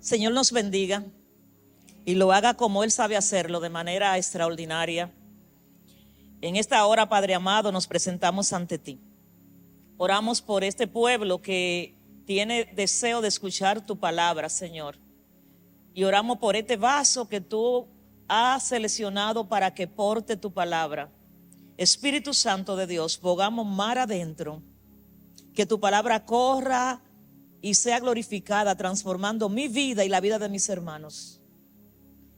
Señor nos bendiga y lo haga como Él sabe hacerlo, de manera extraordinaria. En esta hora, Padre amado, nos presentamos ante ti. Oramos por este pueblo que tiene deseo de escuchar tu palabra, Señor. Y oramos por este vaso que tú has seleccionado para que porte tu palabra. Espíritu Santo de Dios, pongamos mar adentro, que tu palabra corra y sea glorificada, transformando mi vida y la vida de mis hermanos.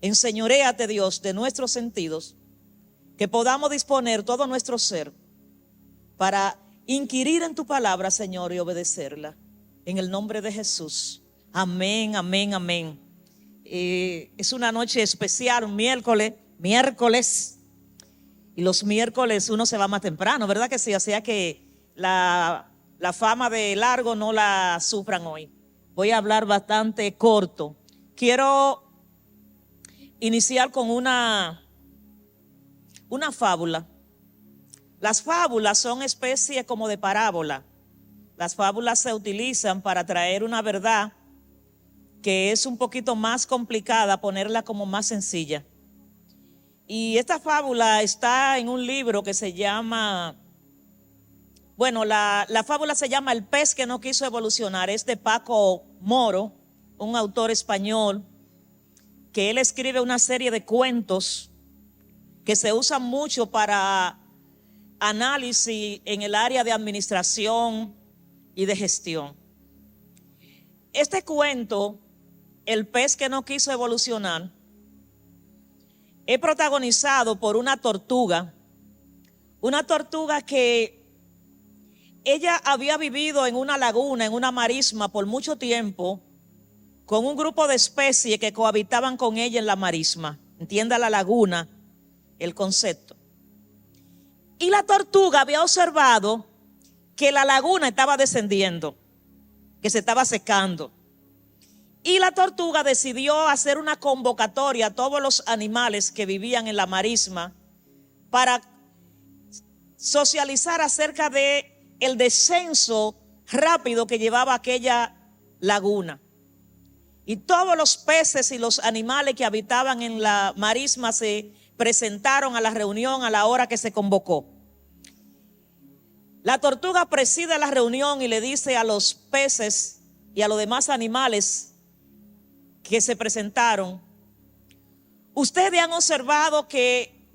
Enseñoréate, Dios, de nuestros sentidos, que podamos disponer todo nuestro ser para inquirir en tu palabra, Señor, y obedecerla. En el nombre de Jesús. Amén, amén, amén. Es una noche especial, un miércoles. Y los miércoles uno se va más temprano, ¿verdad que sí? O sea que la fama de largo no la sufran hoy. Voy a hablar bastante corto. Quiero iniciar con una fábula. Las fábulas son especies como de parábola. Las fábulas se utilizan para traer una verdad que es un poquito más complicada, ponerla como más sencilla. Y esta fábula está en un libro que se llama, la fábula se llama El pez que no quiso evolucionar. Es de Paco Moro, un autor español, que él escribe una serie de cuentos que se usan mucho para análisis en el área de administración y de gestión. Este cuento, El pez que no quiso evolucionar, es protagonizado por una tortuga que ella había vivido en una laguna, en una marisma por mucho tiempo, con un grupo de especies que cohabitaban con ella en la marisma. Entienda la laguna, el concepto. Y la tortuga había observado que la laguna estaba descendiendo, que se estaba secando. Y la tortuga decidió hacer una convocatoria a todos los animales que vivían en la marisma para socializar acerca de el descenso rápido que llevaba aquella laguna. Y todos los peces y los animales que habitaban en la marisma se presentaron a la reunión a la hora que se convocó. La tortuga preside la reunión y le dice a los peces y a los demás animales que se presentaron: ustedes han observado que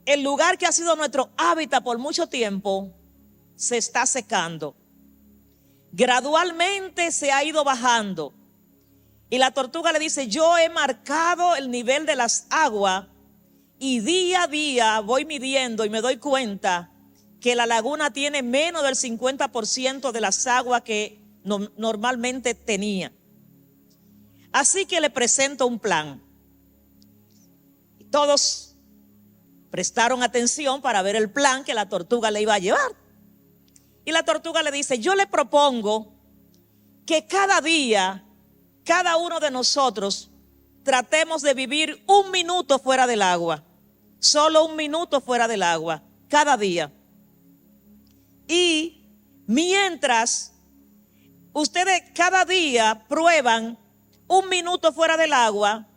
el lugar que ha sido nuestro hábitat por mucho tiempo se está secando. Gradualmente se ha ido bajando. Y la tortuga le dice: yo he marcado el nivel de las aguas y día a día voy midiendo y me doy cuenta que la laguna tiene menos del 50% de las aguas que normalmente tenía. Así que le presento un plan. Todos prestaron atención para ver el plan que la tortuga le iba a llevar. Y la tortuga le dice: yo le propongo que cada día, cada uno de nosotros tratemos de vivir 1 minuto fuera del agua. Solo 1 minuto fuera del agua, cada día. Y mientras ustedes cada día prueban 1 minuto fuera del agua,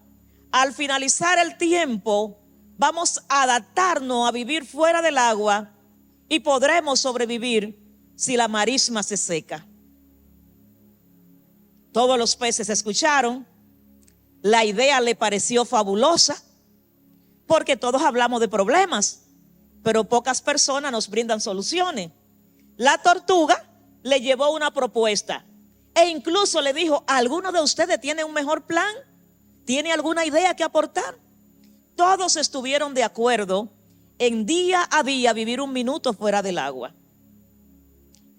al finalizar el tiempo vamos a adaptarnos a vivir fuera del agua y podremos sobrevivir si la marisma se seca. Todos los peces escucharon. La idea le pareció fabulosa, porque todos hablamos de problemas, pero pocas personas nos brindan soluciones. La tortuga le llevó una propuesta e incluso le dijo: ¿alguno de ustedes tiene un mejor plan? ¿Tiene alguna idea que aportar? Todos estuvieron de acuerdo en día a día vivir 1 minuto fuera del agua,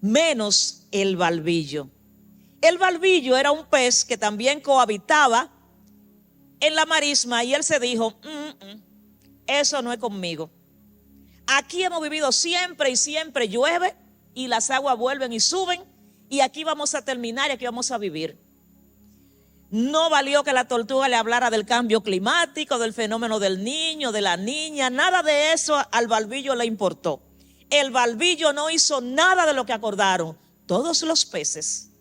menos el balbillo. El balbillo era un pez que también cohabitaba en la marisma y él se dijo: eso no es conmigo. Aquí hemos vivido siempre y siempre llueve y las aguas vuelven y suben, y aquí vamos a terminar y aquí vamos a vivir. No valió que la tortuga le hablara del cambio climático, del fenómeno del niño, de la niña, nada de eso al balbillo le importó. El balbillo no hizo nada de lo que acordaron. Todos los peces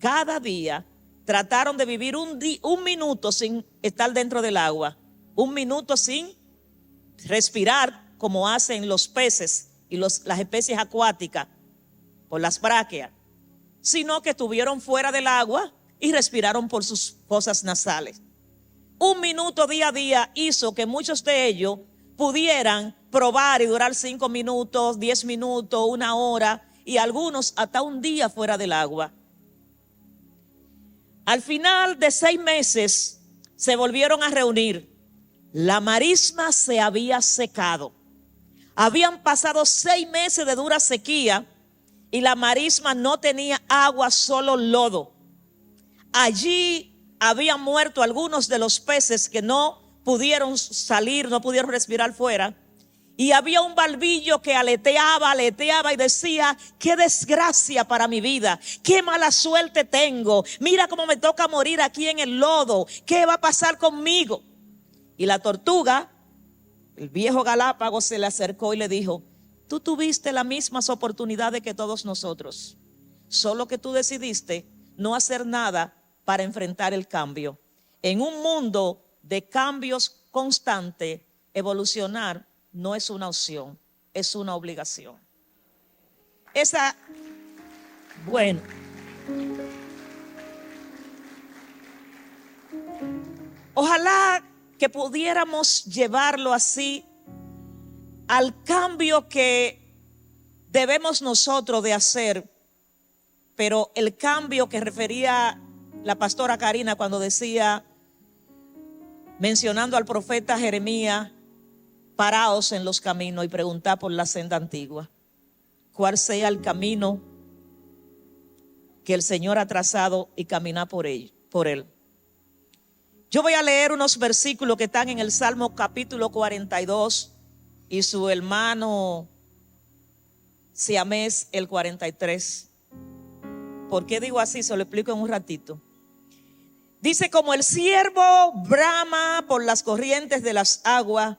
cada día trataron de vivir un minuto sin estar dentro del agua, un minuto sin respirar como hacen los peces y las especies acuáticas por las brácteas, sino que estuvieron fuera del agua y respiraron por sus fosas nasales. Un minuto día a día hizo que muchos de ellos pudieran probar y durar 5 minutos, 10 minutos, 1 hora y algunos hasta un día fuera del agua. Al final de 6 meses se volvieron a reunir. La marisma se había secado. Habían pasado 6 meses de dura sequía y la marisma no tenía agua, solo lodo. Allí habían muerto algunos de los peces que no pudieron salir, no pudieron respirar fuera. Y había un barbillo que aleteaba y decía: qué desgracia para mi vida, qué mala suerte tengo, mira cómo me toca morir aquí en el lodo, ¿qué va a pasar conmigo? Y la tortuga, el viejo Galápagos, se le acercó y le dijo: tú tuviste las mismas oportunidades que todos nosotros, solo que tú decidiste no hacer nada para enfrentar el cambio. En un mundo de cambios constantes, evolucionar no es una opción, es una obligación. Bueno, ojalá que pudiéramos llevarlo así al cambio que debemos nosotros de hacer, pero el cambio que refería la pastora Karina cuando decía, mencionando al profeta Jeremías: paraos en los caminos y preguntad por la senda antigua, cuál sea el camino que el Señor ha trazado, y caminar por él. Yo voy a leer unos versículos que están en el Salmo capítulo 42 y su hermano siamés el 43. ¿Por qué digo así? Se lo explico en un ratito. Dice: como el ciervo brama por las corrientes de las aguas,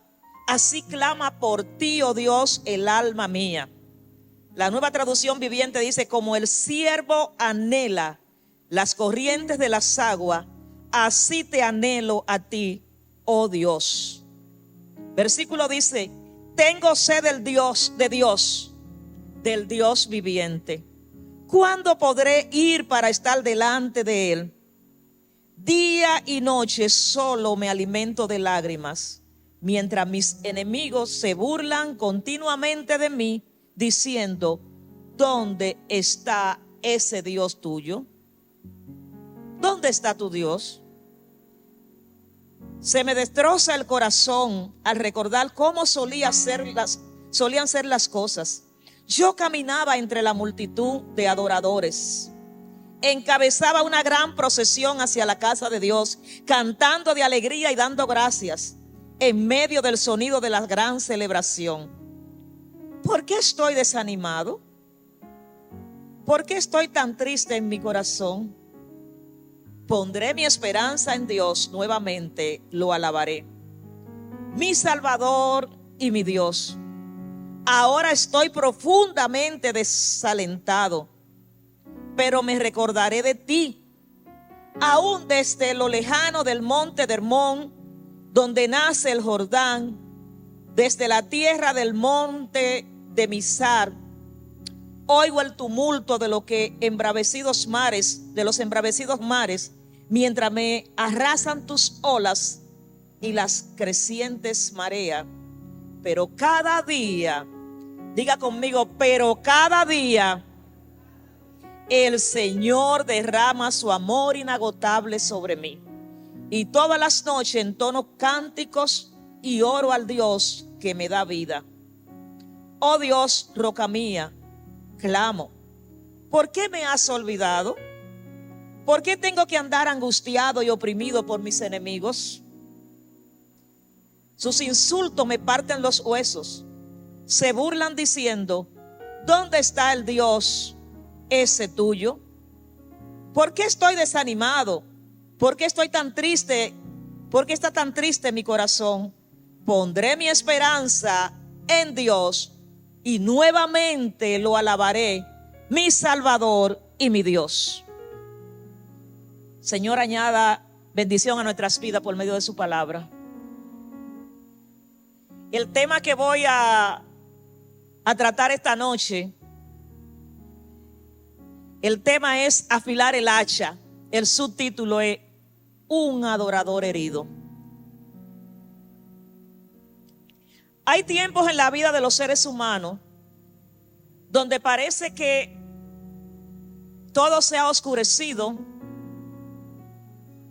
así clama por ti, oh Dios, el alma mía. La Nueva Traducción Viviente dice: como el ciervo anhela las corrientes de las aguas, así te anhelo a ti, oh Dios. Versículo dice: tengo sed del Dios, del Dios viviente. ¿Cuándo podré ir para estar delante de él? Día y noche solo me alimento de lágrimas, mientras mis enemigos se burlan continuamente de mí, diciendo: ¿dónde está ese Dios tuyo? ¿Dónde está tu Dios? Se me destroza el corazón al recordar cómo solían ser las cosas. Yo caminaba entre la multitud de adoradores, encabezaba una gran procesión hacia la casa de Dios, cantando de alegría y dando gracias en medio del sonido de la gran celebración. ¿Por qué estoy desanimado? ¿Por qué estoy tan triste en mi corazón? Pondré mi esperanza en Dios, nuevamente lo alabaré. Mi Salvador y mi Dios. Ahora estoy profundamente desalentado, pero me recordaré de ti, aún desde lo lejano del monte de Hermón, donde nace el Jordán, desde la tierra del monte de Mizar. Oigo el tumulto de los embravecidos mares, mientras me arrasan tus olas y las crecientes mareas. Pero cada día, diga conmigo, pero cada día el Señor derrama su amor inagotable sobre mí. Y todas las noches entono cánticos y oro al Dios que me da vida. Oh Dios, roca mía, clamo: ¿por qué me has olvidado? ¿Por qué tengo que andar angustiado y oprimido por mis enemigos? Sus insultos me parten los huesos. Se burlan diciendo: ¿dónde está el Dios ese tuyo? ¿Por qué estoy desanimado? ¿Por qué estoy tan triste? ¿Por qué está tan triste mi corazón? Pondré mi esperanza en Dios y nuevamente lo alabaré, mi Salvador y mi Dios. Señor, añada bendición a nuestras vidas por medio de su palabra. El tema que voy a tratar esta noche, el tema es afilar el hacha. El subtítulo es un adorador herido. Hay tiempos en la vida de los seres humanos donde parece que todo se ha oscurecido,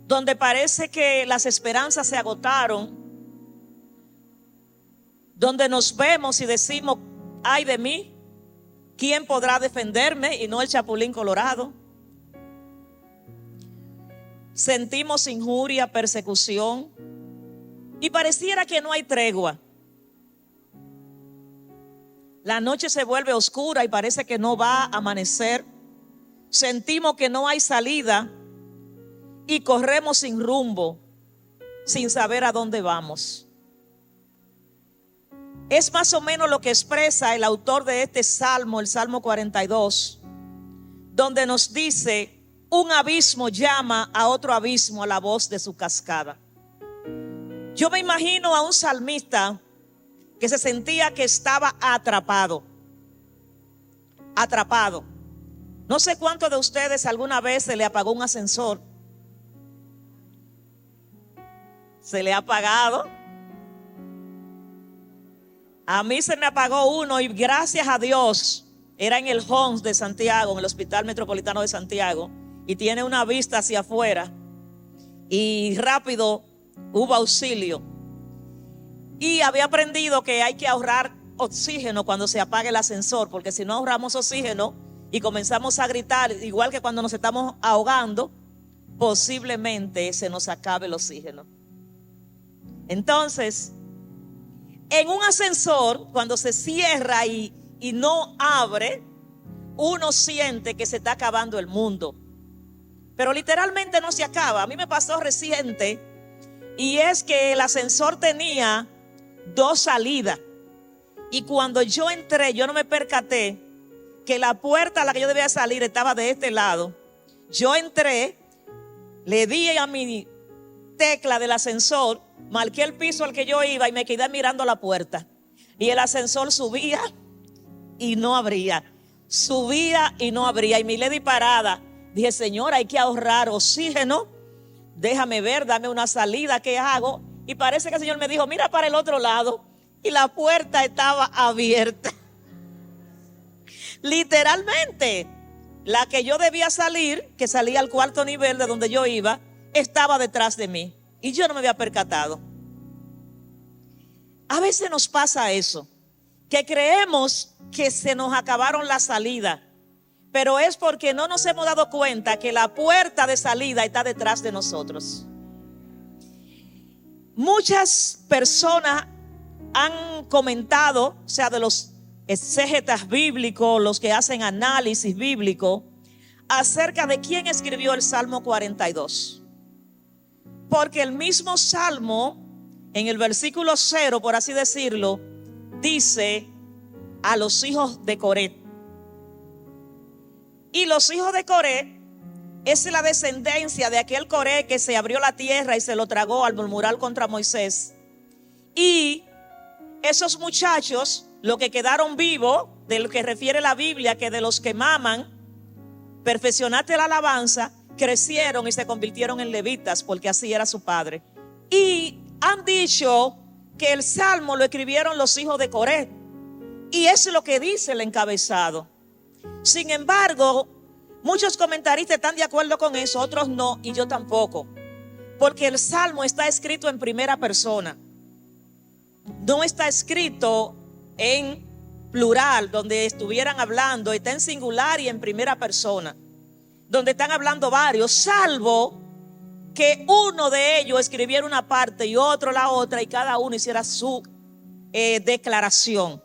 donde parece que las esperanzas se agotaron, donde nos vemos y decimos, ay de mí, ¿quién podrá defenderme? Y no el chapulín colorado. Sentimos injuria, persecución y pareciera que no hay tregua. La noche se vuelve oscura y parece que no va a amanecer. Sentimos que no hay salida y corremos sin rumbo, sin saber a dónde vamos. Es más o menos lo que expresa el autor de este salmo, el Salmo 42, donde nos dice, un abismo llama a otro abismo a la voz de su cascada. Yo me imagino a un salmista que se sentía que estaba atrapado. No sé cuántos de ustedes alguna vez se le apagó un ascensor. ¿Se le ha apagado? A mí se me apagó uno y gracias a Dios era en el Homs de Santiago, en el Hospital Metropolitano de Santiago, y tiene una vista hacia afuera y rápido hubo auxilio. Y había aprendido que hay que ahorrar oxígeno cuando se apague el ascensor, porque si no ahorramos oxígeno y comenzamos a gritar, igual que cuando nos estamos ahogando, posiblemente se nos acabe el oxígeno. Entonces, en un ascensor, cuando se cierra y no abre, uno siente que se está acabando el mundo. Pero literalmente no se acaba. A mí me pasó reciente, y es que el ascensor tenía 2 salidas. Y cuando yo entré, yo no me percaté que la puerta a la que yo debía salir estaba de este lado. Yo entré, le di a mi tecla del ascensor, marqué el piso al que yo iba y me quedé mirando la puerta. Y el ascensor subía y no abría. Subía y no abría. Y me le di parada. Dije, Señor, hay que ahorrar oxígeno. Déjame ver, dame una salida, ¿qué hago? Y parece que el Señor me dijo, mira para el otro lado. Y la puerta estaba abierta. Literalmente, la que yo debía salir, que salía al 4º nivel de donde yo iba, estaba detrás de mí. Y yo no me había percatado. A veces nos pasa eso, que creemos que se nos acabaron las salidas, pero es porque no nos hemos dado cuenta que la puerta de salida está detrás de nosotros. Muchas personas han comentado, o sea, de los exégetas bíblicos, los que hacen análisis bíblico, acerca de quién escribió el Salmo 42. Porque el mismo Salmo, en el versículo 0, por así decirlo, dice a los hijos de Coré. Y los hijos de Coré es la descendencia de aquel Coré que se abrió la tierra y se lo tragó al murmurar contra Moisés. Y esos muchachos, los que quedaron vivos, de lo que refiere la Biblia, que de los que maman, perfeccionaste la alabanza, crecieron y se convirtieron en levitas, porque así era su padre. Y han dicho que el salmo lo escribieron los hijos de Coré, y es lo que dice el encabezado. Sin embargo, muchos comentaristas están de acuerdo con eso, otros no, y yo tampoco, porque el salmo está escrito en primera persona, no está escrito en plural, donde estuvieran hablando, está en singular y en primera persona, donde están hablando varios, salvo que uno de ellos escribiera una parte y otro la otra, y cada uno hiciera su declaración.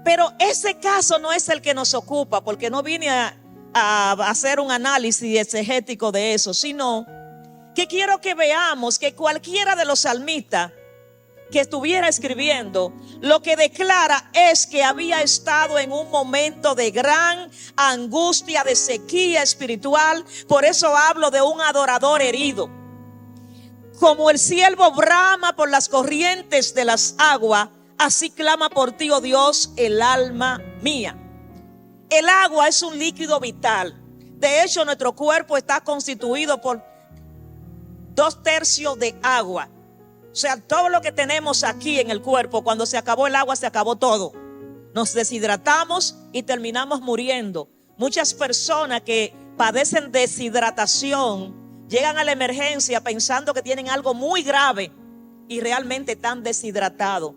Pero ese caso no es el que nos ocupa, porque no vine a hacer un análisis exegético de eso, sino que quiero que veamos que cualquiera de los salmistas que estuviera escribiendo, lo que declara es que había estado en un momento de gran angustia, de sequía espiritual. Por eso hablo de un adorador herido. Como el siervo brama por las corrientes de las aguas, así clama por ti, oh Dios, el alma mía. El agua es un líquido vital. De hecho, nuestro cuerpo está constituido por 2/3 de agua. O sea, todo lo que tenemos aquí en el cuerpo, cuando se acabó el agua, se acabó todo. Nos deshidratamos y terminamos muriendo. Muchas personas que padecen deshidratación llegan a la emergencia pensando que tienen algo muy grave y realmente están deshidratados.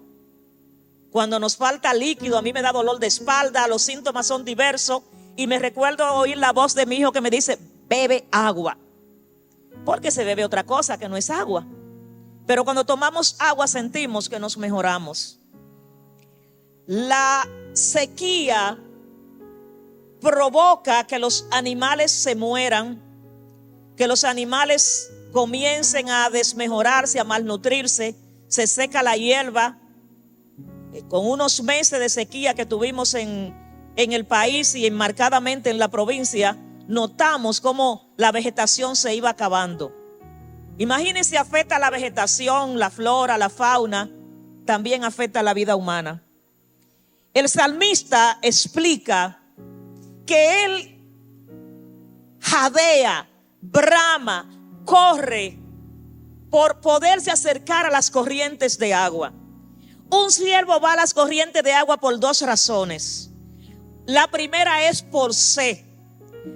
Cuando nos falta líquido, a mí me da dolor de espalda, los síntomas son diversos y me recuerdo oír la voz de mi hijo que me dice: bebe agua. Porque se bebe otra cosa que no es agua. Pero cuando tomamos agua sentimos que nos mejoramos. La sequía provoca que los animales se mueran, que los animales comiencen a desmejorarse, a malnutrirse, se seca la hierba. Con unos meses de sequía que tuvimos en el país y marcadamente en la provincia, notamos cómo la vegetación se iba acabando. Imagínense, afecta a la vegetación, la flora, la fauna, también afecta a la vida humana. El salmista explica que él jadea, brama, corre por poderse acercar a las corrientes de agua. Un siervo va a las corrientes de agua por 2 razones. La primera es por sed,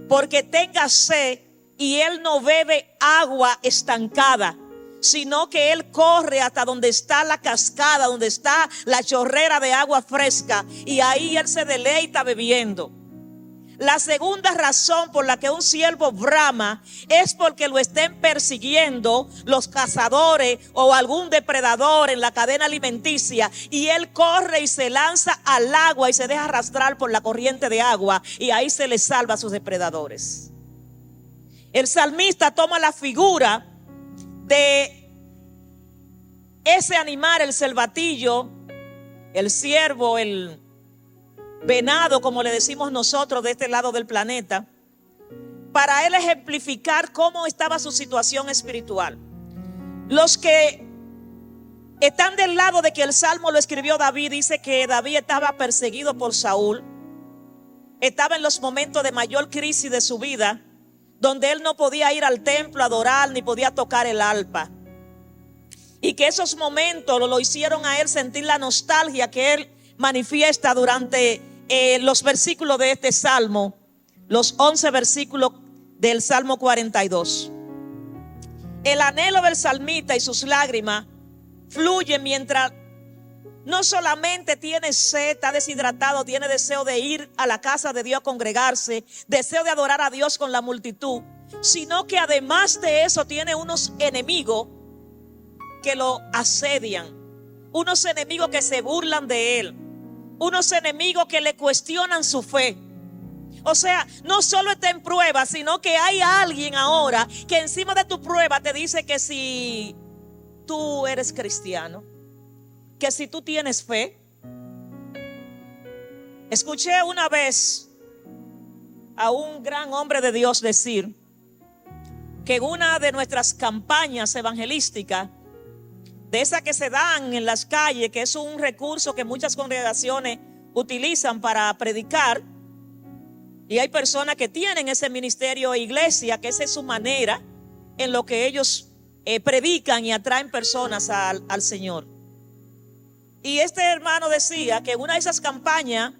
porque tenga sed y él no bebe agua estancada, sino que él corre hasta donde está la cascada, donde está la chorrera de agua fresca, y ahí él se deleita bebiendo. La segunda razón por la que un siervo brama es porque lo estén persiguiendo los cazadores o algún depredador en la cadena alimenticia, y él corre y se lanza al agua y se deja arrastrar por la corriente de agua, y ahí se le salva a sus depredadores. El salmista toma la figura de ese animal, el cervatillo, el ciervo, el venado, como le decimos nosotros de este lado del planeta, para él ejemplificar cómo estaba su situación espiritual. Los que están del lado de que el salmo lo escribió David, dice que David estaba perseguido por Saúl, estaba en los momentos de mayor crisis de su vida, donde él no podía ir al templo a adorar ni podía tocar el arpa, y que esos momentos lo hicieron a él sentir la nostalgia que él manifiesta durante los versículos de este salmo, los 11 versículos del Salmo 42. El anhelo del salmista y sus lágrimas fluyen mientras no solamente tiene sed, está deshidratado, tiene deseo de ir a la casa de Dios a congregarse, deseo de adorar a Dios con la multitud, sino que además de eso tiene unos enemigos que lo asedian, unos enemigos que se burlan de él, unos enemigos que le cuestionan su fe. O sea, no solo está en prueba, sino que hay alguien ahora que encima de tu prueba te dice que si tú eres cristiano, que si tú tienes fe. Escuché una vez a un gran hombre de Dios decir que en una de nuestras campañas evangelísticas, de esas que se dan en las calles, que es un recurso que muchas congregaciones utilizan para predicar, y hay personas que tienen ese ministerio e iglesia, que esa es su manera en lo que ellos predican y atraen personas al Señor. Y este hermano decía que en una de esas campañas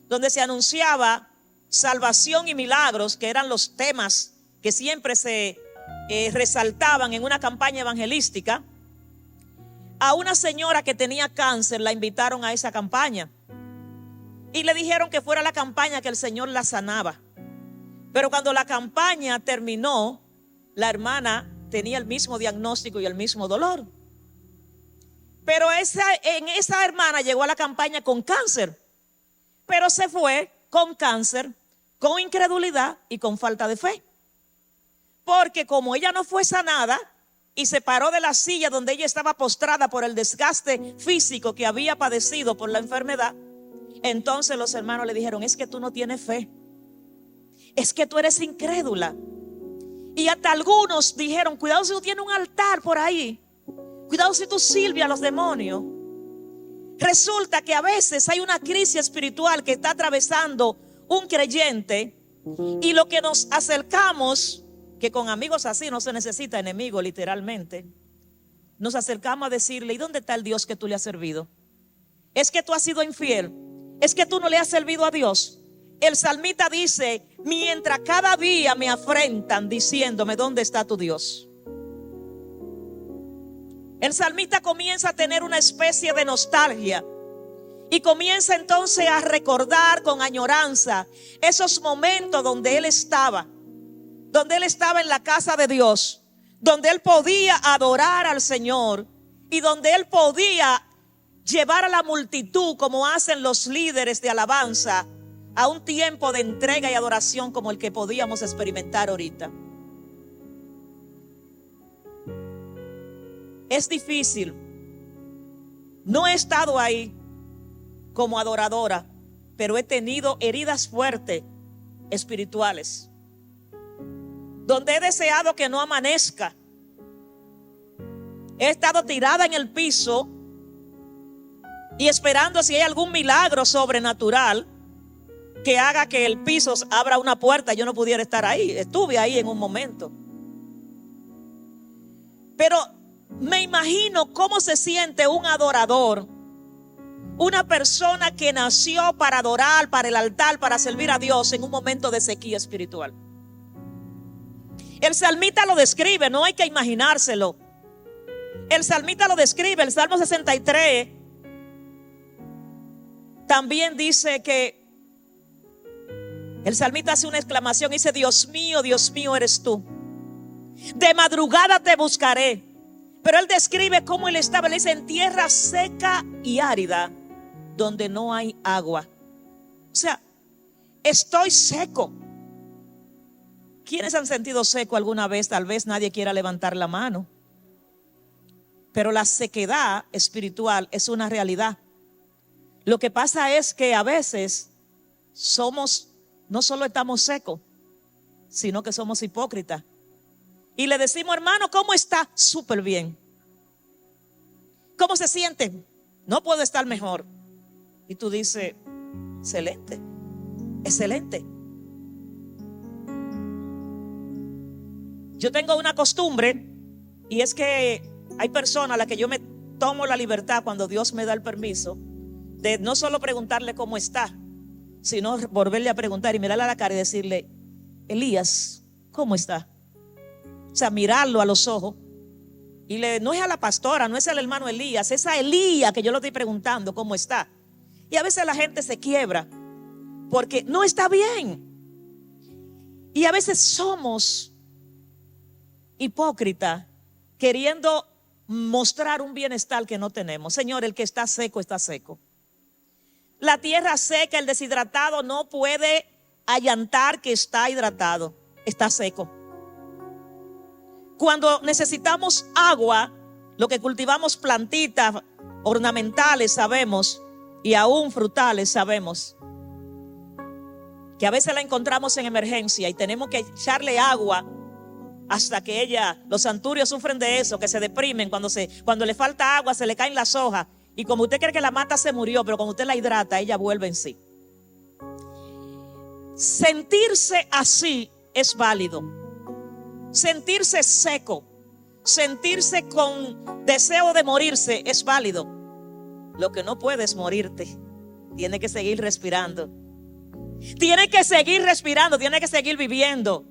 donde se anunciaba salvación y milagros, que eran los temas que siempre se resaltaban en una campaña evangelística, a una señora que tenía cáncer la invitaron a esa campaña y le dijeron que fuera la campaña que el Señor la sanaba. Pero cuando la campaña terminó, la hermana tenía el mismo diagnóstico y el mismo dolor. Pero esa hermana llegó a la campaña con cáncer, pero se fue con cáncer, con incredulidad y con falta de fe. Porque como ella no fue sanada, y se paró de la silla donde ella estaba postrada por el desgaste físico que había padecido por la enfermedad. Entonces los hermanos le dijeron: es que tú no tienes fe, es que tú eres incrédula. Y hasta algunos dijeron: cuidado si tú tienes un altar por ahí, cuidado si tú sirves a los demonios. Resulta que a veces hay una crisis espiritual que está atravesando un creyente, y lo que nos acercamos, que con amigos así no se necesita enemigo literalmente, nos acercamos a decirle: ¿y dónde está el Dios que tú le has servido? Es que tú has sido infiel, es que tú no le has servido a Dios. El salmista dice: mientras cada día me afrentan diciéndome ¿dónde está tu Dios? El salmista comienza a tener una especie de nostalgia y comienza entonces a recordar con añoranza esos momentos donde él estaba en la casa de Dios, donde él podía adorar al Señor y donde él podía llevar a la multitud, como hacen los líderes de alabanza, a un tiempo de entrega y adoración como el que podíamos experimentar ahorita. Es difícil. No he estado ahí como adoradora, pero he tenido heridas fuertes espirituales, donde he deseado que no amanezca. He estado tirada en el piso y esperando si hay algún milagro sobrenatural que haga que el piso abra una puerta y yo no pudiera estar ahí. Estuve ahí en un momento. Pero me imagino cómo se siente un adorador, una persona que nació para adorar, para el altar, para servir a Dios en un momento de sequía espiritual. El salmista lo describe, no hay que imaginárselo. El salmista lo describe. El Salmo 63 también dice que el salmista hace una exclamación y dice: Dios mío, eres tú. De madrugada te buscaré. Pero él describe cómo él estaba. Él dice: en tierra seca y árida, donde no hay agua. O sea, estoy seco. ¿Quiénes han sentido seco alguna vez? Tal vez nadie quiera levantar la mano. Pero la sequedad espiritual es una realidad. Lo que pasa es que a veces no solo estamos secos, sino que somos hipócritas. Y le decimos: hermano, ¿cómo está? Súper bien. ¿Cómo se siente? No puedo estar mejor. Y tú dices: excelente, excelente. Yo tengo una costumbre, y es que hay personas a las que yo me tomo la libertad, cuando Dios me da el permiso, de no solo preguntarle cómo está, sino volverle a preguntar y mirarle a la cara y decirle: Elías, ¿cómo está? O sea, mirarlo a los ojos. Y no es a la pastora, no es al hermano Elías, es a Elías que yo le estoy preguntando cómo está. Y a veces la gente se quiebra porque no está bien. Y a veces somos hipócritas, queriendo mostrar un bienestar que no tenemos. Señor, el que está seco, está seco. La tierra seca, el deshidratado no puede allantar que está hidratado, está seco. Cuando necesitamos agua, lo que cultivamos, plantitas ornamentales, sabemos, y aún frutales, sabemos que a veces la encontramos en emergencia y tenemos que echarle agua hasta que los santurios sufren de eso, que se deprimen cuando le falta agua, se le caen las hojas. Y como usted cree que la mata se murió, pero cuando usted la hidrata, ella vuelve en sí. Sentirse así es válido. Sentirse seco, sentirse con deseo de morirse es válido. Lo que no puede es morirte. Tiene que seguir respirando. Tiene que seguir respirando, tiene que seguir viviendo.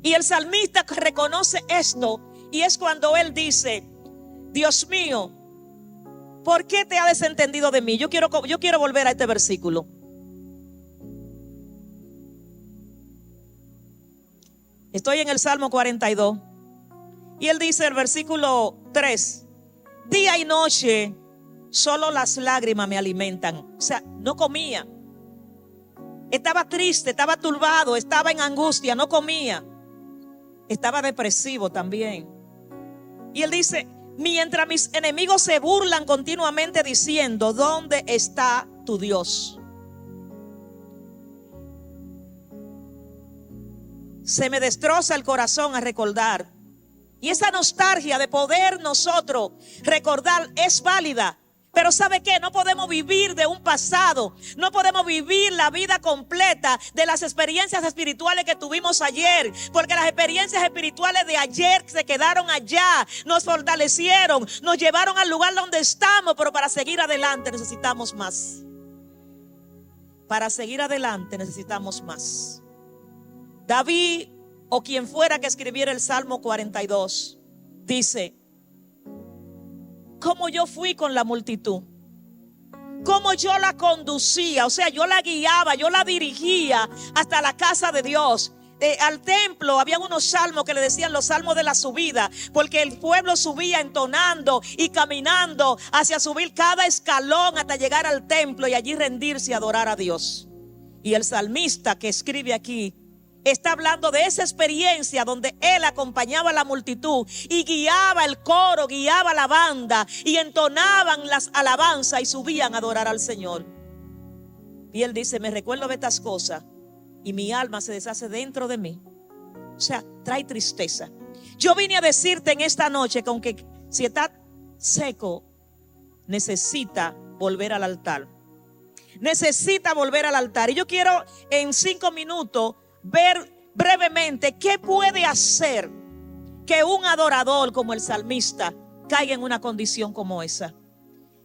Y el salmista reconoce esto, y es cuando él dice: Dios mío, ¿por qué te has desentendido de mí? Yo quiero volver a este versículo. Estoy en el Salmo 42. Y él dice, el versículo 3: día y noche solo las lágrimas me alimentan. O sea, no comía. Estaba triste, estaba turbado, estaba en angustia, no comía. Estaba depresivo también. Y él dice: mientras mis enemigos se burlan continuamente diciendo, ¿dónde está tu Dios? Se me destroza el corazón a recordar. Y esa nostalgia de poder nosotros recordar es válida. Pero ¿sabe qué? No podemos vivir de un pasado. No podemos vivir la vida completa de las experiencias espirituales que tuvimos ayer. Porque las experiencias espirituales de ayer se quedaron allá. Nos fortalecieron. Nos llevaron al lugar donde estamos. Pero para seguir adelante necesitamos más. Para seguir adelante necesitamos más. David, o quien fuera que escribiera el Salmo 42, dice: cómo yo fui con la multitud, cómo yo la conducía, o sea, yo la guiaba, yo la dirigía hasta la casa de Dios. Al templo había unos salmos que le decían los salmos de la subida, porque el pueblo subía entonando y caminando hacia subir cada escalón hasta llegar al templo y allí rendirse y adorar a Dios. Y el salmista que escribe aquí está hablando de esa experiencia donde él acompañaba a la multitud y guiaba el coro, guiaba la banda y entonaban las alabanzas y subían a adorar al Señor. Y él dice: me recuerdo de estas cosas y mi alma se deshace dentro de mí. O sea, trae tristeza. Yo vine a decirte en esta noche que aunque si está seco, necesita volver al altar. Necesita volver al altar. Y yo quiero en 5 minutos ver brevemente qué puede hacer que un adorador como el salmista caiga en una condición como esa.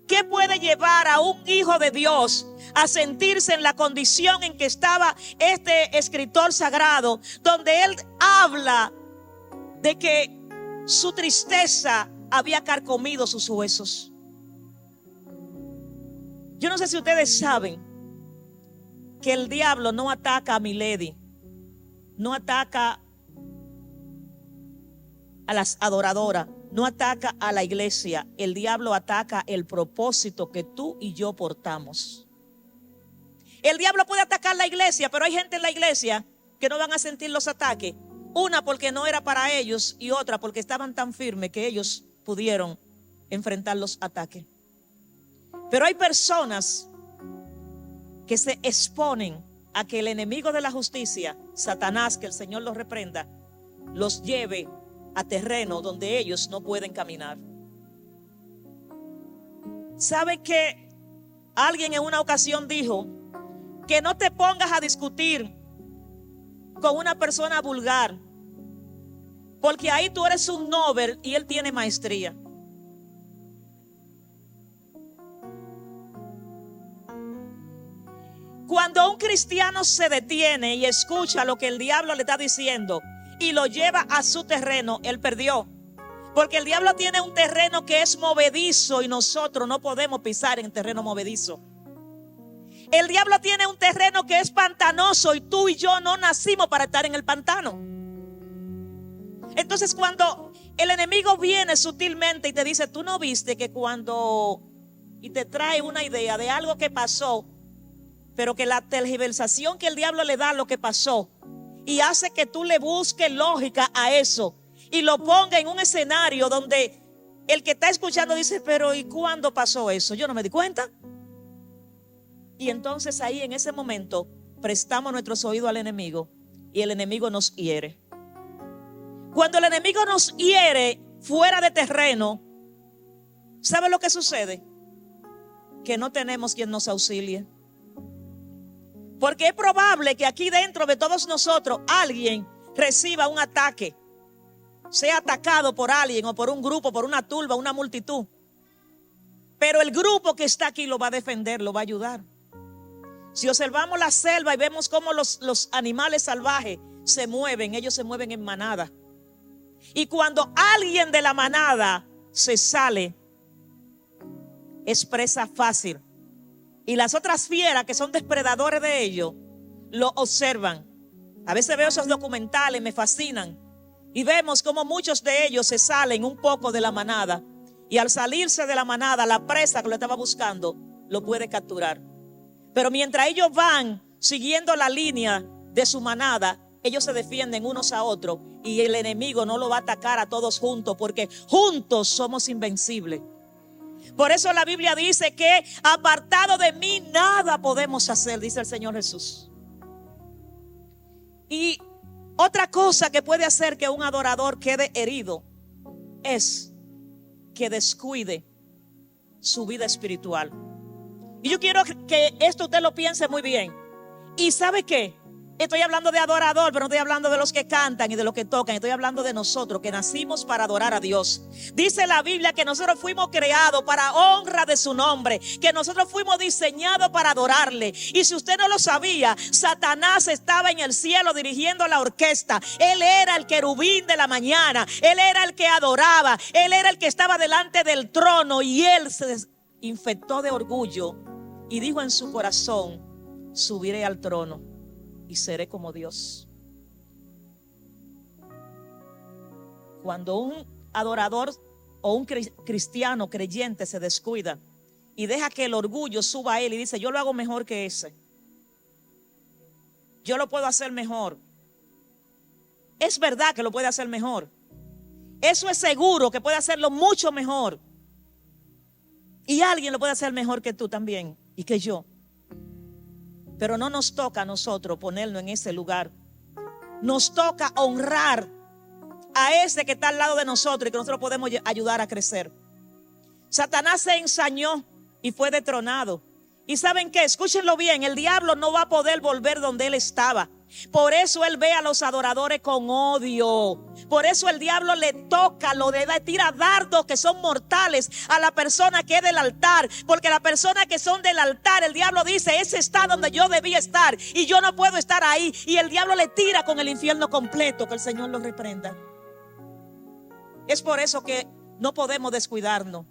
¿Qué puede llevar a un hijo de Dios a sentirse en la condición en que estaba este escritor sagrado, donde él habla de que su tristeza había carcomido sus huesos? Yo no sé si ustedes saben que el diablo no ataca a Milady, no ataca a las adoradoras, no ataca a la iglesia. El diablo ataca el propósito que tú y yo portamos. El diablo puede atacar la iglesia, pero hay gente en la iglesia que no van a sentir los ataques. Una porque no era para ellos y otra porque estaban tan firmes que ellos pudieron enfrentar los ataques. Pero hay personas que se exponen a que el enemigo de la justicia, Satanás, que el Señor los reprenda, los lleve a terreno donde ellos no pueden caminar. ¿Sabe que alguien en una ocasión dijo que no te pongas a discutir con una persona vulgar, porque ahí tú eres un Nobel y él tiene maestría? Cuando un cristiano se detiene y escucha lo que el diablo le está diciendo y lo lleva a su terreno, él perdió. Porque el diablo tiene un terreno que es movedizo y nosotros no podemos pisar en terreno movedizo. El diablo tiene un terreno que es pantanoso y tú y yo no nacimos para estar en el pantano. Entonces cuando el enemigo viene sutilmente y te dice: tú no viste que cuando... y te trae una idea de algo que pasó, pero que la tergiversación que el diablo le da a lo que pasó y hace que tú le busques lógica a eso y lo ponga en un escenario donde el que está escuchando dice: pero ¿y cuándo pasó eso? Yo no me di cuenta. Y entonces ahí en ese momento prestamos nuestros oídos al enemigo y el enemigo nos hiere. Cuando el enemigo nos hiere fuera de terreno, ¿sabe lo que sucede? Que no tenemos quien nos auxilie. Porque es probable que aquí dentro de todos nosotros alguien reciba un ataque, sea atacado por alguien o por un grupo, por una turba, una multitud. Pero el grupo que está aquí lo va a defender, lo va a ayudar. Si observamos la selva y vemos cómo los animales salvajes se mueven, ellos se mueven en manada. Y cuando alguien de la manada se sale, es presa fácil. Y las otras fieras que son depredadores de ellos lo observan. A veces veo esos documentales, me fascinan. Y vemos cómo muchos de ellos se salen un poco de la manada. Y al salirse de la manada, la presa que lo estaba buscando lo puede capturar. Pero mientras ellos van siguiendo la línea de su manada, ellos se defienden unos a otros y el enemigo no lo va a atacar a todos juntos, porque juntos somos invencibles. Por eso la Biblia dice que apartado de mí nada podemos hacer, dice el Señor Jesús. Y otra cosa que puede hacer que un adorador quede herido es que descuide su vida espiritual. Y yo quiero que esto usted lo piense muy bien. ¿Y sabe qué? Estoy hablando de adorador, pero no estoy hablando de los que cantan y de los que tocan. Estoy hablando de nosotros, que nacimos para adorar a Dios. Dice la Biblia que nosotros fuimos creados para honra de su nombre, que nosotros fuimos diseñados para adorarle. Y si usted no lo sabía, Satanás estaba en el cielo dirigiendo la orquesta. Él era el querubín de la mañana. Él era el que adoraba. Él era el que estaba delante del trono. Y él se infectó de orgullo y dijo en su corazón: subiré al trono y seré como Dios. Cuando un adorador o un cristiano creyente se descuida y deja que el orgullo suba a él y dice: yo lo hago mejor que ese, yo lo puedo hacer mejor. Es verdad que lo puede hacer mejor. Eso es seguro, que puede hacerlo mucho mejor. Y alguien lo puede hacer mejor que tú también y que yo. Pero no nos toca a nosotros ponernos en ese lugar. Nos toca honrar a ese que está al lado de nosotros y que nosotros podemos ayudar a crecer. Satanás se ensañó y fue detronado. ¿Y saben qué? Escúchenlo bien, el diablo no va a poder volver donde él estaba. Por eso él ve a los adoradores con odio. Por eso el diablo le toca, le tira dardos que son mortales a la persona que es del altar. Porque la persona que son del altar, el diablo dice: ese está donde yo debía estar y yo no puedo estar ahí. Y el diablo le tira con el infierno completo. Que el Señor lo reprenda. Es por eso que no podemos descuidarnos.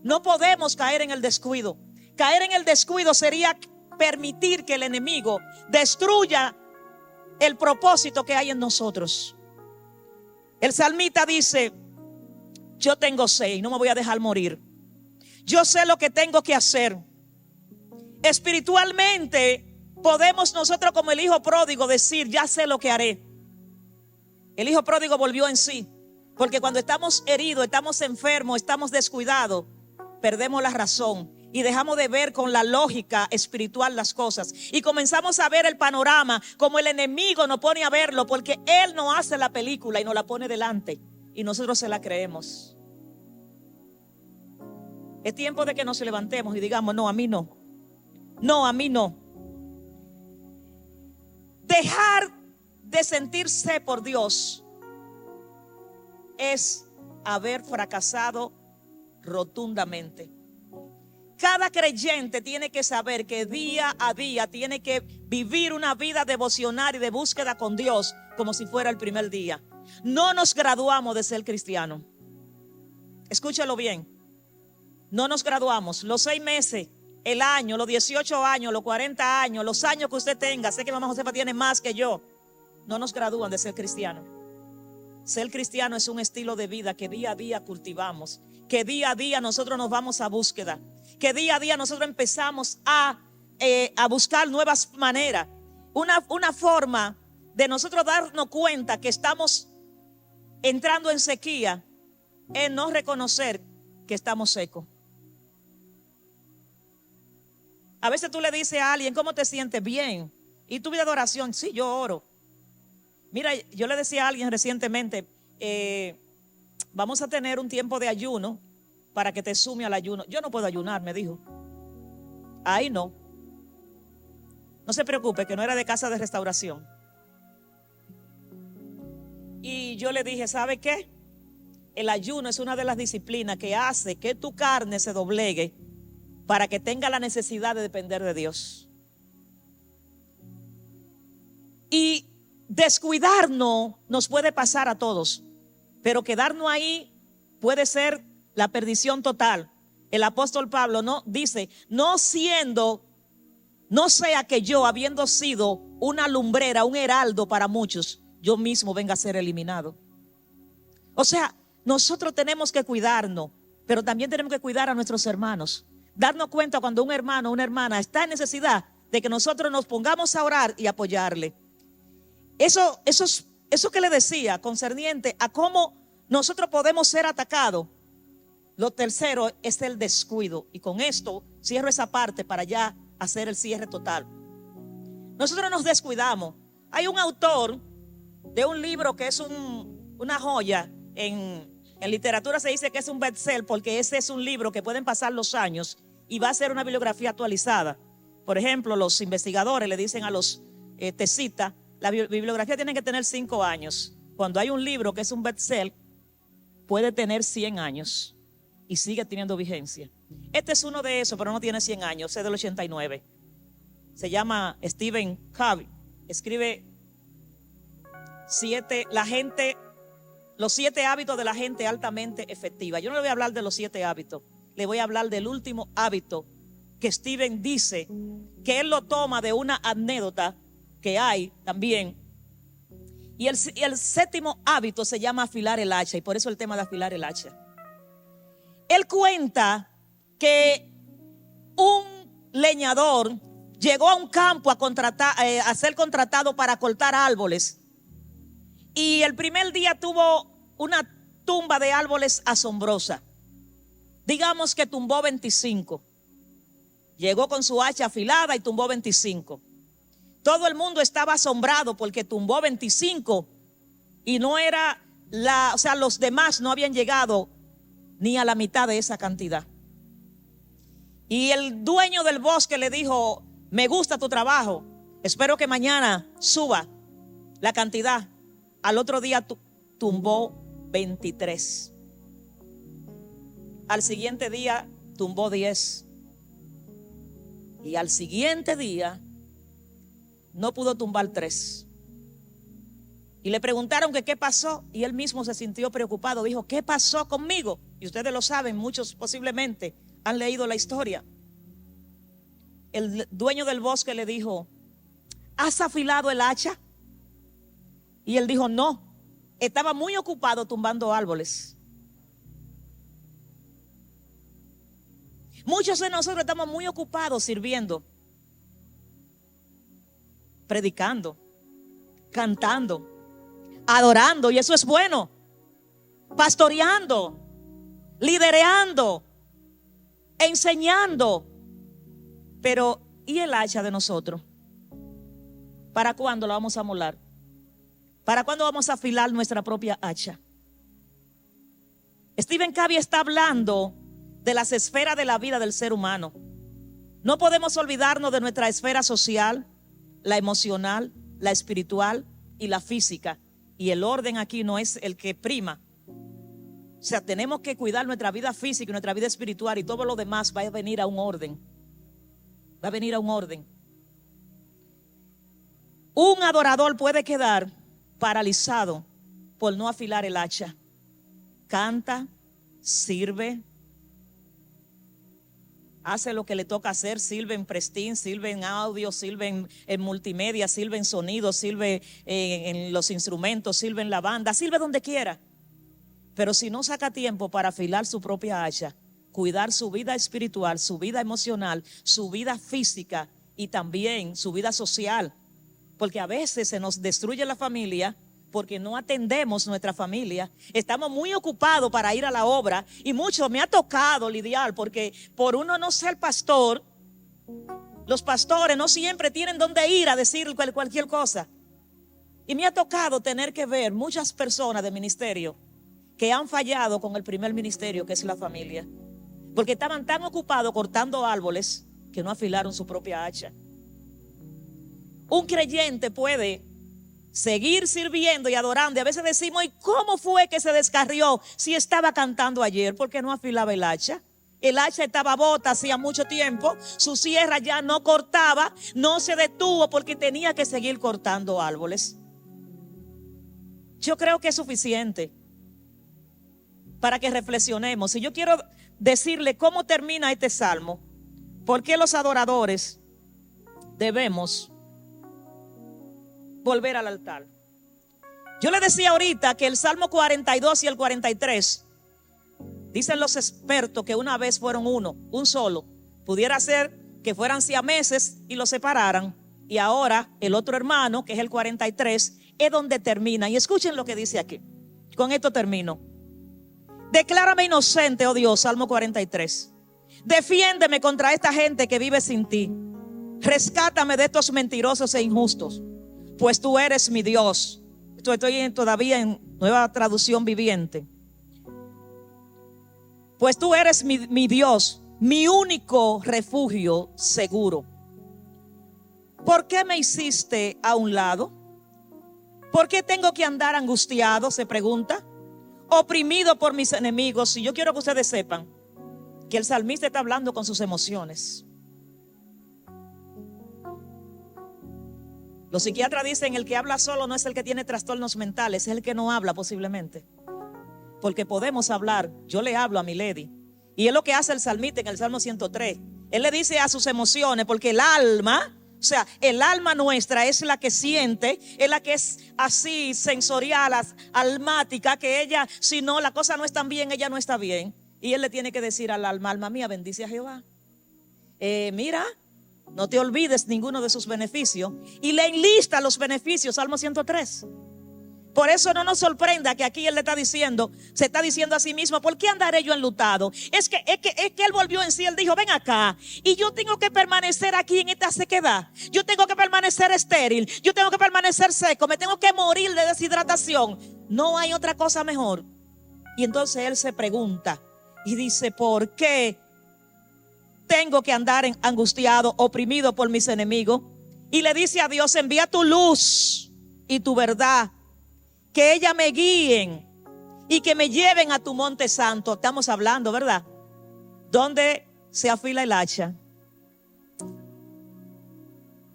No podemos caer en el descuido. Caer en el descuido sería permitir que el enemigo destruya el propósito que hay en nosotros. El salmista dice: yo tengo sed y no me voy a dejar morir. Yo sé lo que tengo que hacer. Espiritualmente podemos nosotros, como el hijo pródigo, decir: ya sé lo que haré. El hijo pródigo volvió en sí, porque cuando estamos heridos, estamos enfermos, estamos descuidados, perdemos la razón y dejamos de ver con la lógica espiritual las cosas. Y comenzamos a ver el panorama como el enemigo nos pone a verlo, porque él no hace la película y nos la pone delante y nosotros se la creemos. Es tiempo de que nos levantemos y digamos: no, a mí no. No, a mí no. Dejar de sentirse por Dios es haber fracasado rotundamente. Cada creyente tiene que saber que día a día tiene que vivir una vida devocional y de búsqueda con Dios como si fuera el primer día. No nos graduamos de ser cristianos. Escúchalo bien. No nos graduamos. Los 6 meses, el año, los 18 años, los 40 años, los años que usted tenga. Sé que mamá Josefa tiene más que yo. No nos gradúan de ser cristianos. Ser cristiano es un estilo de vida que día a día cultivamos, que día a día nosotros nos vamos a búsqueda, que día a día nosotros empezamos a buscar nuevas maneras. Una forma de nosotros darnos cuenta que estamos entrando en sequía es no reconocer que estamos secos. A veces tú le dices a alguien: ¿cómo te sientes? Bien. ¿Y tu vida de oración? Sí, yo oro. Mira, yo le decía a alguien recientemente: vamos a tener un tiempo de ayuno para que te sume al ayuno. Yo no puedo ayunar, me dijo. Ahí no. No se preocupe, que no era de casa de restauración. Y yo le dije: ¿sabe qué? El ayuno es una de las disciplinas que hace que tu carne se doblegue para que tenga la necesidad de depender de Dios. Y descuidarnos nos puede pasar a todos, pero quedarnos ahí puede ser la perdición total. El apóstol Pablo dice: no sea que yo, habiendo sido una lumbrera, un heraldo para muchos, yo mismo venga a ser eliminado. O sea, nosotros tenemos que cuidarnos, pero también tenemos que cuidar a nuestros hermanos. Darnos cuenta cuando un hermano o una hermana está en necesidad de que nosotros nos pongamos a orar y apoyarle. Eso que le decía concerniente a cómo nosotros podemos ser atacados. Lo tercero es el descuido. Y con esto cierro esa parte para ya hacer el cierre total. Nosotros nos descuidamos. Hay un autor de un libro que es una joya. En literatura se dice que es un bestseller porque ese es un libro que pueden pasar los años y va a ser una bibliografía actualizada. Por ejemplo, los investigadores le dicen a los tesistas, la bibliografía tiene que tener 5 años. Cuando hay un libro que es un bestseller, puede tener 100 años y sigue teniendo vigencia. Este es uno de esos, pero no tiene 100 años, es del 89. Se llama Stephen Covey. Escribe los 7 hábitos de la gente altamente efectiva. Yo no le voy a hablar de los 7 hábitos, le voy a hablar del último hábito que Stephen dice que él lo toma de una anécdota que hay también. Y el 7º hábito se llama afilar el hacha, y por eso el tema de afilar el hacha. Él cuenta que un leñador llegó a un campo a ser contratado para cortar árboles. Y el primer día tuvo una tumba de árboles asombrosa. Digamos que tumbó 25. Llegó con su hacha afilada y tumbó 25. Todo el mundo estaba asombrado porque tumbó 25 y no era los demás no habían llegado ni a la mitad de esa cantidad. Y el dueño del bosque le dijo: me gusta tu trabajo, espero que mañana suba la cantidad. Al otro día tumbó 23. Al siguiente día tumbó 10. Y al siguiente día no pudo tumbar 3. Y le preguntaron que qué pasó, y él mismo se sintió preocupado. Dijo: ¿qué pasó conmigo? Y ustedes lo saben, muchos posiblemente han leído la historia. El dueño del bosque le dijo: ¿has afilado el hacha? Y él dijo: no, estaba muy ocupado tumbando árboles. Muchos de nosotros estamos muy ocupados sirviendo, predicando, cantando, adorando, y eso es bueno, pastoreando, lidereando, enseñando. Pero ¿y el hacha de nosotros? ¿Para cuándo la vamos a molar? ¿Para cuándo vamos a afilar nuestra propia hacha? Stephen Covey está hablando de las esferas de la vida del ser humano. No podemos olvidarnos de nuestra esfera social, la emocional, la espiritual y la física. Y el orden aquí no es el que prima. O sea, tenemos que cuidar nuestra vida física y nuestra vida espiritual, y todo lo demás va a venir a un orden. Va a venir a un orden. Un adorador puede quedar paralizado por no afilar el hacha. Canta, sirve, hace lo que le toca hacer, sirve en prestín, sirve en audio, sirve en multimedia, sirve en sonido, sirve en los instrumentos, sirve en la banda, sirve donde quiera. Pero si no saca tiempo para afilar su propia hacha, cuidar su vida espiritual, su vida emocional, su vida física y también su vida social, porque a veces se nos destruye la familia porque no atendemos nuestra familia. Estamos muy ocupados para ir a la obra, y mucho me ha tocado lidiar porque por uno no ser pastor, los pastores no siempre tienen dónde ir a decir cualquier cosa. Y me ha tocado tener que ver muchas personas de ministerio que han fallado con el primer ministerio, que es la familia, porque estaban tan ocupados cortando árboles que no afilaron su propia hacha. Un creyente puede seguir sirviendo y adorando, y a veces decimos: ¿y cómo fue que se descarrió si estaba cantando ayer? Porque no afilaba el hacha. El hacha estaba bota hacía mucho tiempo, su sierra ya no cortaba, no se detuvo porque tenía que seguir cortando árboles. Yo creo que es suficiente para que reflexionemos. Y yo quiero decirle cómo termina este salmo, porque los adoradores debemos volver al altar. Yo le decía ahorita que el Salmo 42 y el 43, dicen los expertos que una vez fueron un solo. Pudiera ser que fueran siameses y los separaran, y ahora el otro hermano, que es el 43, es donde termina. Y escuchen lo que dice aquí. Con esto termino. Declárame inocente, oh Dios, Salmo 43. Defiéndeme contra esta gente que vive sin ti. Rescátame de estos mentirosos e injustos, pues tú eres mi Dios. Estoy todavía en Nueva Traducción Viviente. Pues tú eres mi Dios, mi único refugio seguro. ¿Por qué me hiciste a un lado? ¿Por qué tengo que andar angustiado? Se pregunta. Oprimido por mis enemigos. Y yo quiero que ustedes sepan que el salmista está hablando con sus emociones. Los psiquiatras dicen: el que habla solo no es el que tiene trastornos mentales, es el que no habla posiblemente. Porque podemos hablar. Yo le hablo a mi lady, y es lo que hace el salmista en el Salmo 103. Él le dice a sus emociones, porque el alma, o sea, el alma nuestra es la que siente, es la que es así sensorial, almática, que ella, si no, la cosa no está bien, ella no está bien. Y él le tiene que decir al alma: alma mía, bendice a Jehová. Mira, no te olvides ninguno de sus beneficios. Y le enlista los beneficios, Salmo 103. Por eso no nos sorprenda que aquí él le está diciendo, se está diciendo a sí mismo: ¿por qué andaré yo enlutado? Es que él volvió en sí. Él dijo: ven acá, y yo tengo que permanecer aquí en esta sequedad. Yo tengo que permanecer estéril. Yo tengo que permanecer seco. Me tengo que morir de deshidratación. No hay otra cosa mejor. Y entonces él se pregunta y dice: ¿por qué tengo que andar angustiado, oprimido por mis enemigos? Y le dice a Dios: envía tu luz y tu verdad, que ella me guíen y que me lleven a tu monte santo. Estamos hablando, ¿verdad? Donde se afila el hacha.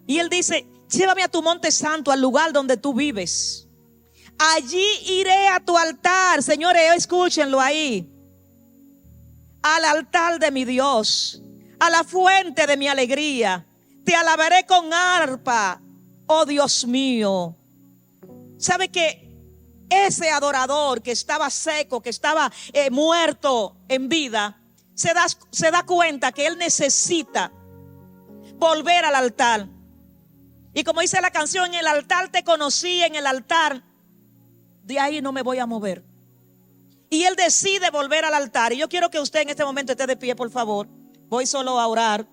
Y él dice: llévame a tu monte santo, al lugar donde tú vives. Allí iré a tu altar. Señores, escúchenlo ahí. Al altar de mi Dios, a la fuente de mi alegría. Te alabaré con arpa, oh Dios mío. ¿Sabe que ese adorador que estaba seco, que estaba muerto en vida, se da cuenta que él necesita volver al altar? Y como dice la canción: en el altar te conocí, en el altar de ahí no me voy a mover. Y él decide volver al altar. Y yo quiero que usted en este momento esté de pie, por favor. Voy solo a orar.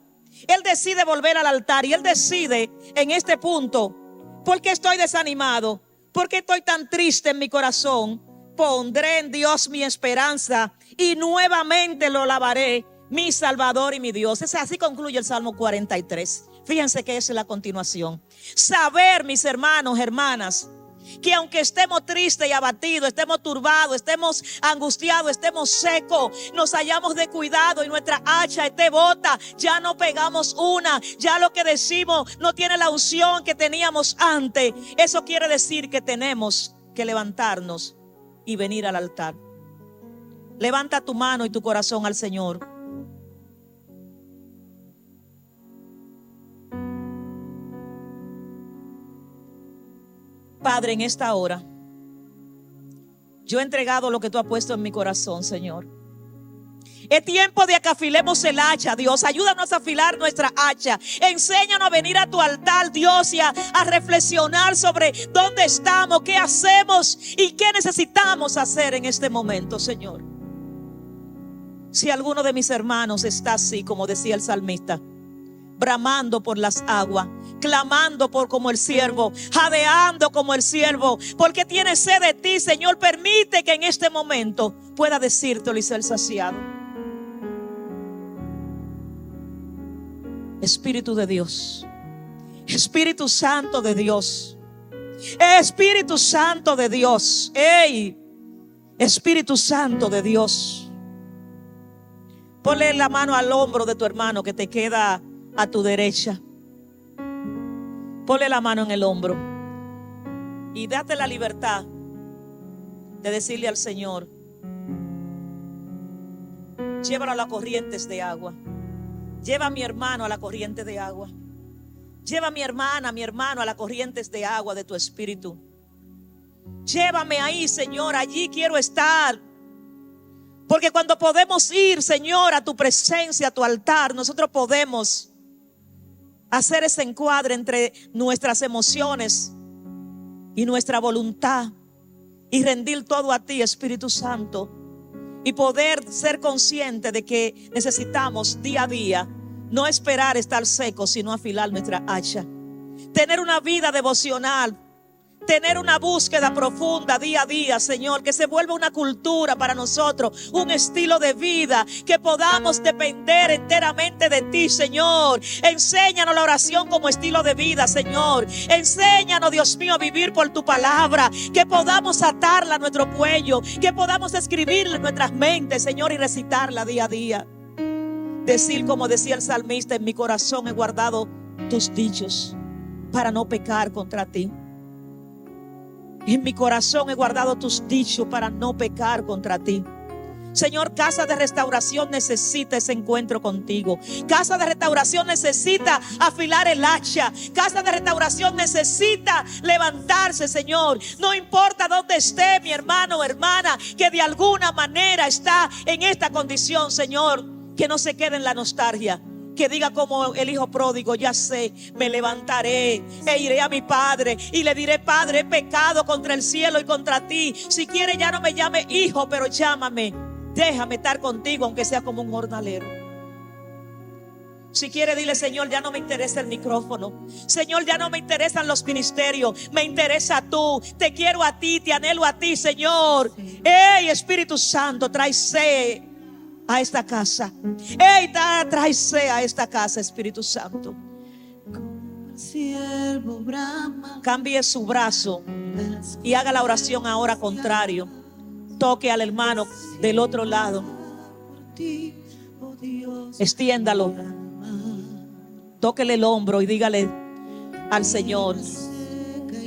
Él decide volver al altar. Y él decide en este punto: ¿por qué estoy desanimado? ¿Por qué estoy tan triste en mi corazón? Pondré en Dios mi esperanza y nuevamente lo alabaré, mi Salvador y mi Dios. Así concluye el Salmo 43. Fíjense que esa es la continuación. Saber, mis hermanos, hermanas, que aunque estemos tristes y abatidos, estemos turbados, estemos angustiados, estemos secos, nos hayamos de cuidado y nuestra hacha esté bota, ya no pegamos una, ya lo que decimos no tiene la unción que teníamos antes. Eso quiere decir que tenemos que levantarnos y venir al altar. Levanta tu mano y tu corazón al Señor. Padre, en esta hora yo he entregado lo que tú has puesto en mi corazón, Señor. Es tiempo de que afilemos el hacha, Dios. Ayúdanos a afilar nuestra hacha. Enséñanos a venir a tu altar, Dios, y a reflexionar sobre dónde estamos, qué hacemos y qué necesitamos hacer en este momento, Señor. Si alguno de mis hermanos está así, como decía el salmista, bramando por las aguas, clamando por como el siervo, jadeando como el siervo, porque tiene sed de ti, Señor, permite que en este momento pueda decírtelo y ser saciado. Espíritu de Dios, Espíritu Santo de Dios, Espíritu Santo de Dios, Espíritu Santo de Dios, ponle la mano al hombro de tu hermano que te queda a tu derecha. Ponle la mano en el hombro y date la libertad de decirle al Señor: llévalo a las corrientes de agua. Lleva a mi hermano a la corriente de agua. Lleva a mi hermana, a mi hermano a las corrientes de agua de tu espíritu. Llévame ahí, Señor, allí quiero estar. Porque cuando podemos ir, Señor, a tu presencia, a tu altar, nosotros podemos hacer ese encuadre entre nuestras emociones y nuestra voluntad y rendir todo a ti, Espíritu Santo, y poder ser consciente de que necesitamos día a día no esperar estar secos, sino afilar nuestra hacha, tener una vida devocional, tener una búsqueda profunda día a día, Señor, que se vuelva una cultura para nosotros, un estilo de vida, que podamos depender enteramente de ti, Señor. Enséñanos la oración como estilo de vida, Señor. Enséñanos, Dios mío, a vivir por tu palabra, que podamos atarla a nuestro cuello, que podamos escribirla en nuestras mentes, Señor, y recitarla día a día. Decir como decía el salmista: en mi corazón he guardado tus dichos para no pecar contra ti. En mi corazón he guardado tus dichos para no pecar contra ti. Señor, Casa de Restauración necesita ese encuentro contigo. Casa de Restauración necesita afilar el hacha. Casa de Restauración necesita levantarse, Señor. No importa dónde esté mi hermano o hermana que de alguna manera está en esta condición, Señor, que no se quede en la nostalgia. Que diga como el hijo pródigo: ya sé, me levantaré e iré a mi padre y le diré: Padre, he pecado contra el cielo y contra ti. Si quiere ya no me llame hijo, pero llámame. Déjame estar contigo, aunque sea como un jornalero. Si quiere, dile: Señor, ya no me interesa el micrófono. Señor, ya no me interesan los ministerios. Me interesa tú. Te quiero a ti, te anhelo a ti, Señor. ¡Ey, Espíritu Santo, tráese a esta casa! ¡Ey, tráese a esta casa, Espíritu Santo! Cambie su brazo y haga la oración ahora contrario. Toque al hermano del otro lado. Extiéndalo. Tóquele el hombro y dígale al Señor: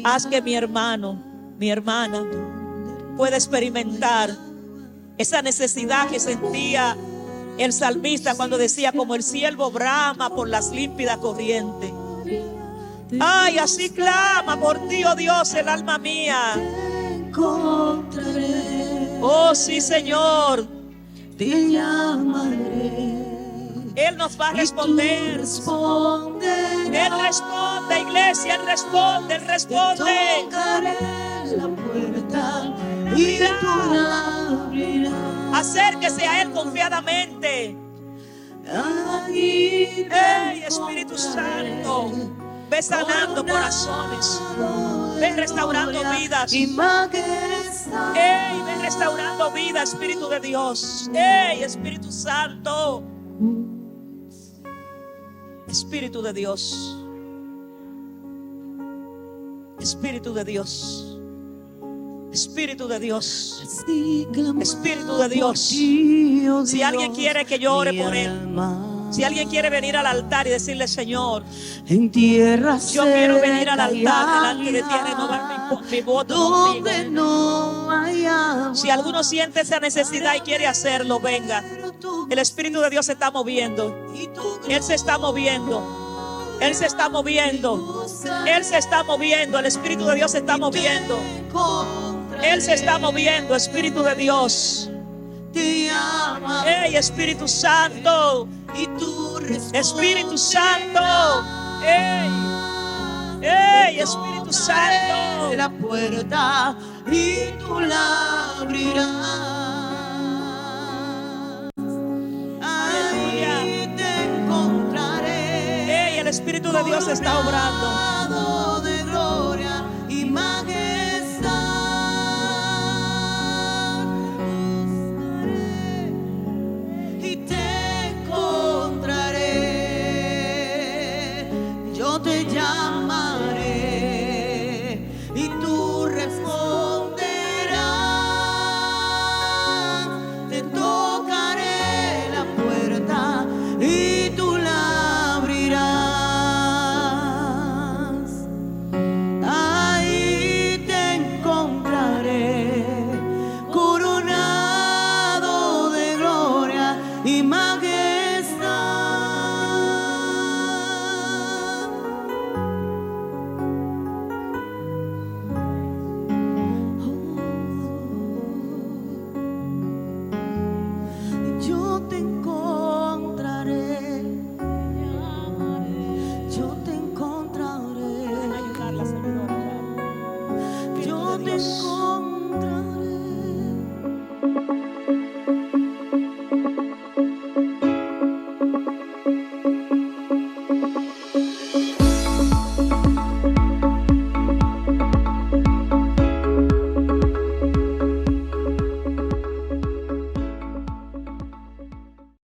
haz que mi hermano, mi hermana pueda experimentar esa necesidad que sentía el salmista cuando decía: como el ciervo brama por las límpidas corrientes. Ay, así clama por ti, oh Dios, el alma mía. Oh sí, Señor, te llamaré. Él nos va a responder. Él responde, iglesia, Él responde, Él responde. Tocaré la puerta y tú la abrirás. Acérquese a Él confiadamente. Hey, Espíritu Santo, ve sanando corazones, ve restaurando vidas. Hey, ve restaurando vidas, Espíritu de Dios. Hey, Espíritu Santo, Espíritu de Dios, Espíritu de Dios, Espíritu de Dios, Espíritu de Dios. Si alguien quiere que yo ore por él, si alguien quiere venir al altar y decirle: Señor, en tierra yo quiero venir al altar delante de ti a renovar mi voto contigo. Si alguno siente esa necesidad y quiere hacerlo, venga. El Espíritu de Dios se está moviendo. Él se está moviendo. Él se está moviendo. Él se está moviendo. El Espíritu de Dios se está moviendo. Él se está moviendo. Espíritu de Dios. Hey, Espíritu Santo. Espíritu Santo. Hey, hey, Espíritu Santo. La puerta y tú la abrirás. Ahí te encontraré. Hey, el Espíritu de Dios está obrando.